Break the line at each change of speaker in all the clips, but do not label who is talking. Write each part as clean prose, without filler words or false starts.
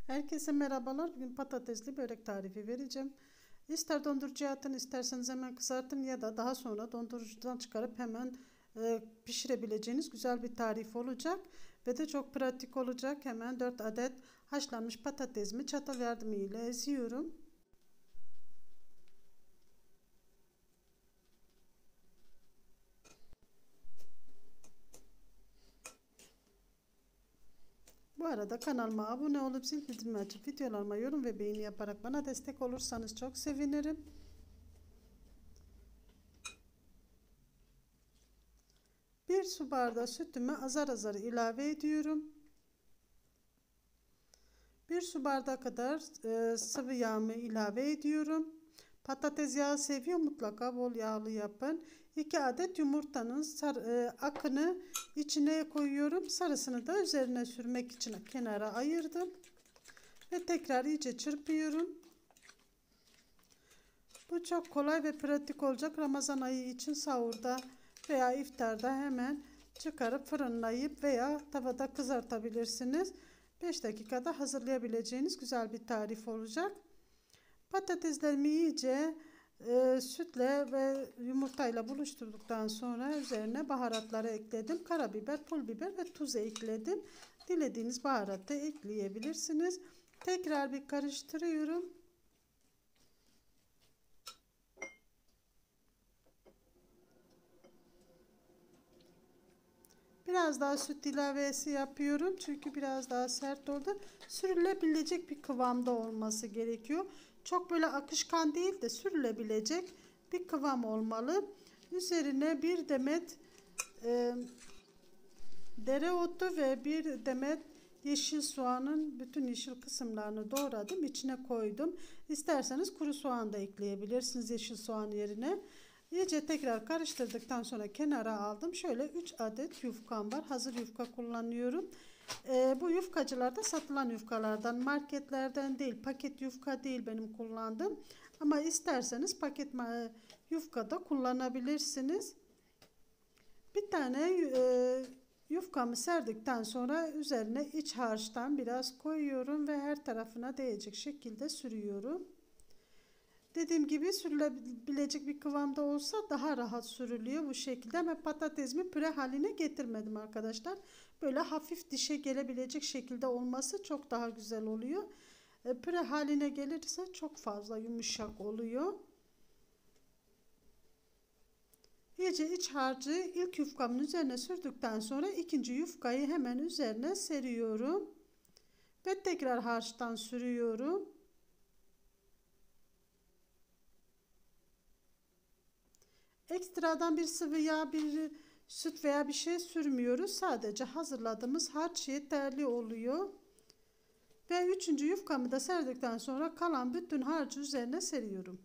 Herkese merhabalar. Bugün patatesli börek tarifi vereceğim. İster dondurucuya atın, isterseniz hemen kızartın ya da daha sonra dondurucudan çıkarıp hemen pişirebileceğiniz güzel bir tarif olacak. Ve de çok pratik olacak. Hemen 4 adet haşlanmış patatesimi çatal yardımıyla eziyorum. Bu arada kanalıma abone olup zil bildirimi açıp videolarıma yorum ve beğeni yaparak bana destek olursanız çok sevinirim. Bir su bardağı sütümü azar azar ilave ediyorum. Bir su bardağı kadar sıvı yağımı ilave ediyorum. Patates yağı seviyor, mutlaka bol yağlı yapın. 2 adet yumurtanın akını içine koyuyorum. Sarısını da üzerine sürmek için kenara ayırdım. Ve tekrar iyice çırpıyorum. Bu çok kolay ve pratik olacak. Ramazan ayı için sahurda veya iftarda hemen çıkarıp fırınlayıp veya tavada kızartabilirsiniz. 5 dakikada hazırlayabileceğiniz güzel bir tarif olacak. Patateslerimi iyice sütle ve yumurtayla buluşturduktan sonra üzerine baharatları ekledim. Karabiber, pul biber ve tuz ekledim. Dilediğiniz baharatı ekleyebilirsiniz. Tekrar bir karıştırıyorum. Biraz daha süt ilavesi yapıyorum. Çünkü biraz daha sert oldu. Sürülebilecek bir kıvamda olması gerekiyor. Çok böyle akışkan değil de sürülebilecek bir kıvam olmalı. Üzerine bir demet dereotu ve bir demet yeşil soğanın bütün yeşil kısımlarını doğradım. İçine koydum. İsterseniz kuru soğan da ekleyebilirsiniz yeşil soğan yerine. İyice tekrar karıştırdıktan sonra kenara aldım. Şöyle 3 adet yufkam var. Hazır yufka kullanıyorum. Bu yufkacılarda satılan yufkalardan, marketlerden değil, paket yufka değil benim kullandığım. Ama isterseniz paket yufka da kullanabilirsiniz. Bir tane yufkamı serdikten sonra üzerine iç harçtan biraz koyuyorum ve her tarafına değecek şekilde sürüyorum. Dediğim gibi sürülebilecek bir kıvamda olsa daha rahat sürülüyor bu şekilde. Ama patatesimi püre haline getirmedim arkadaşlar. Böyle hafif dişe gelebilecek şekilde olması çok daha güzel oluyor. Püre haline gelirse çok fazla yumuşak oluyor. İyice iç harcı ilk yufkamın üzerine sürdükten sonra ikinci yufkayı hemen üzerine seriyorum. Ve tekrar harçtan sürüyorum. Ekstradan bir sıvı yağ, bir süt veya bir şey sürmüyoruz. Sadece hazırladığımız harç yeterli oluyor. Ve üçüncü yufkamı da serdikten sonra kalan bütün harcı üzerine seriyorum.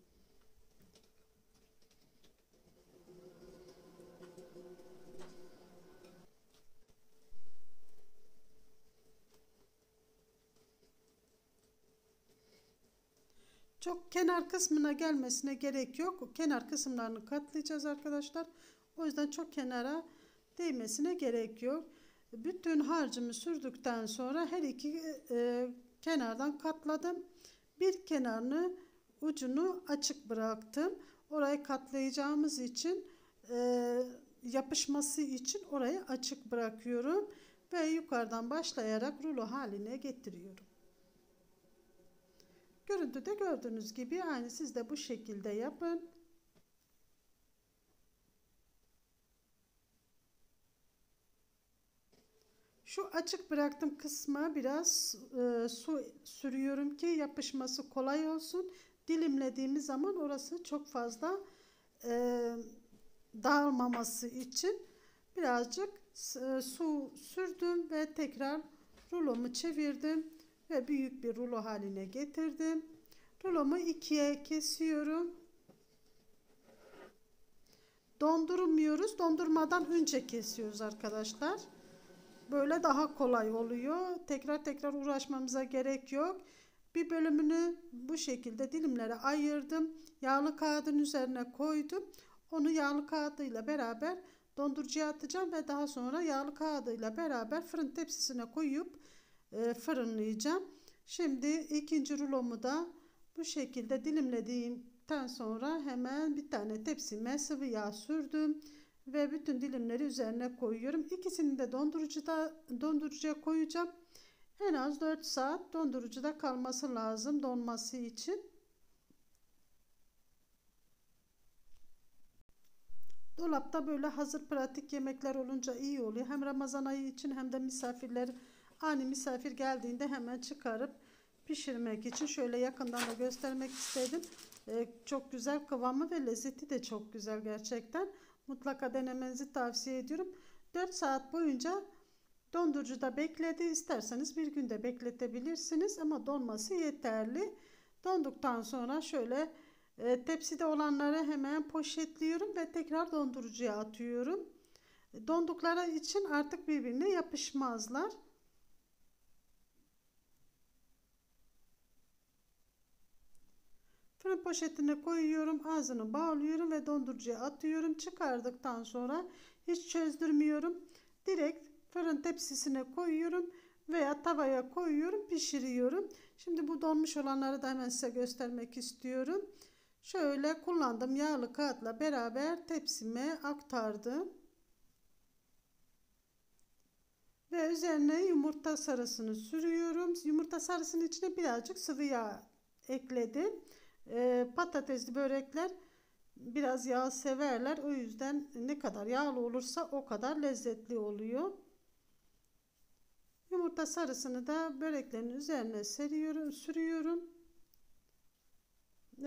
Çok kenar kısmına gelmesine gerek yok. Kenar kısımlarını katlayacağız arkadaşlar. O yüzden çok kenara değmesine gerek yok. Bütün harcımı sürdükten sonra her iki kenardan katladım. Bir kenarını ucunu açık bıraktım. Orayı katlayacağımız için yapışması için orayı açık bırakıyorum. Ve yukarıdan başlayarak rulo haline getiriyorum. Görüntüde gördüğünüz gibi aynı siz de bu şekilde yapın. Şu açık bıraktığım kısma biraz su sürüyorum ki yapışması kolay olsun. Dilimlediğimiz zaman orası çok fazla dağılmaması için birazcık su sürdüm ve tekrar rulomu çevirdim ve büyük bir rulo haline getirdim. Rulomu ikiye kesiyorum. Dondurmuyoruz. Dondurmadan önce kesiyoruz arkadaşlar. Böyle daha kolay oluyor. Tekrar uğraşmamıza gerek yok. Bir bölümünü bu şekilde dilimlere ayırdım. Yağlı kağıdın üzerine koydum. Onu yağlı kağıdıyla beraber dondurucuya atacağım ve daha sonra yağlı kağıdıyla beraber fırın tepsisine koyup fırınlayacağım. Şimdi ikinci rulomu da bu şekilde dilimledikten sonra hemen bir tane tepsime sıvı yağ sürdüm ve bütün dilimleri üzerine koyuyorum. İkisini de dondurucuya koyacağım. En az 4 saat dondurucuda kalması lazım donması için. Dolapta böyle hazır pratik yemekler olunca iyi oluyor. Hem Ramazan ayı için hem de ani misafir geldiğinde hemen çıkarıp pişirmek için şöyle yakından da göstermek istedim. Çok güzel kıvamı ve lezzeti de çok güzel gerçekten. Mutlaka denemenizi tavsiye ediyorum. 4 saat boyunca dondurucuda bekledi. İsterseniz bir günde bekletebilirsiniz ama donması yeterli. Donduktan sonra şöyle tepside olanları hemen poşetliyorum ve tekrar dondurucuya atıyorum. Dondukları için artık birbirine yapışmazlar. Fırın poşetine koyuyorum, ağzını bağlıyorum ve dondurucuya atıyorum. Çıkardıktan sonra hiç çözdürmüyorum. Direkt fırın tepsisine koyuyorum veya tavaya koyuyorum, pişiriyorum. Şimdi bu donmuş olanları da hemen size göstermek istiyorum. Şöyle kullandığım yağlı kağıtla beraber tepsime aktardım. Ve üzerine yumurta sarısını sürüyorum. Yumurta sarısının içine birazcık sıvı yağ ekledim. Patatesli börekler biraz yağ severler. O yüzden ne kadar yağlı olursa o kadar lezzetli oluyor. Yumurta sarısını da böreklerin üzerine sürüyorum.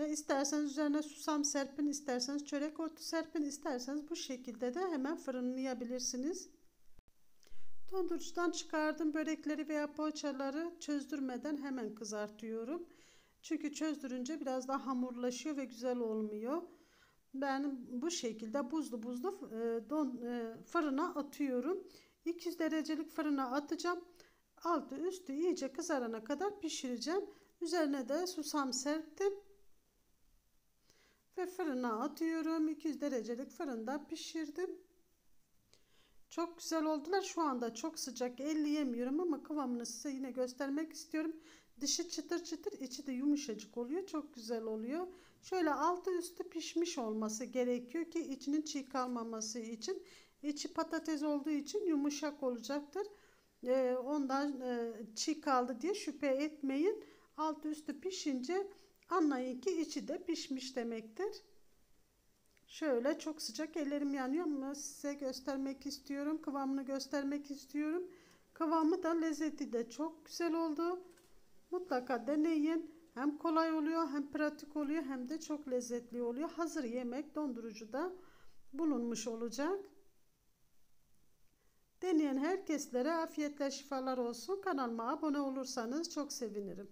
İsterseniz üzerine susam serpin, isterseniz çörek otu serpin, isterseniz bu şekilde de hemen fırınlayabilirsiniz. Dondurucudan çıkardım börekleri veya poğaçaları çözdürmeden hemen kızartıyorum. Çünkü çözdürünce biraz daha hamurlaşıyor ve güzel olmuyor. Ben bu şekilde buzlu fırına atıyorum. 200 derecelik fırına atacağım. Altı üstü iyice kızarana kadar pişireceğim. Üzerine de susam serptim. Ve fırına atıyorum. 200 derecelik fırında pişirdim. Çok güzel oldular. Şu anda çok sıcak elleyemiyorum ama kıvamını size yine göstermek istiyorum. Dışı çıtır çıtır, içi de yumuşacık oluyor. Çok güzel oluyor. Şöyle altı üstü pişmiş olması gerekiyor ki içinin çiğ kalmaması için. İçi patates olduğu için yumuşak olacaktır. Ondan çiğ kaldı diye şüphe etmeyin. Altı üstü pişince anlayın ki içi de pişmiş demektir. Şöyle çok sıcak ellerim yanıyor ama size göstermek istiyorum. Kıvamını göstermek istiyorum. Kıvamı da lezzeti de çok güzel oldu. Mutlaka deneyin. Hem kolay oluyor hem pratik oluyor hem de çok lezzetli oluyor. Hazır yemek dondurucuda bulunmuş olacak. Deneyen herkeslere afiyetle şifalar olsun. Kanalıma abone olursanız çok sevinirim.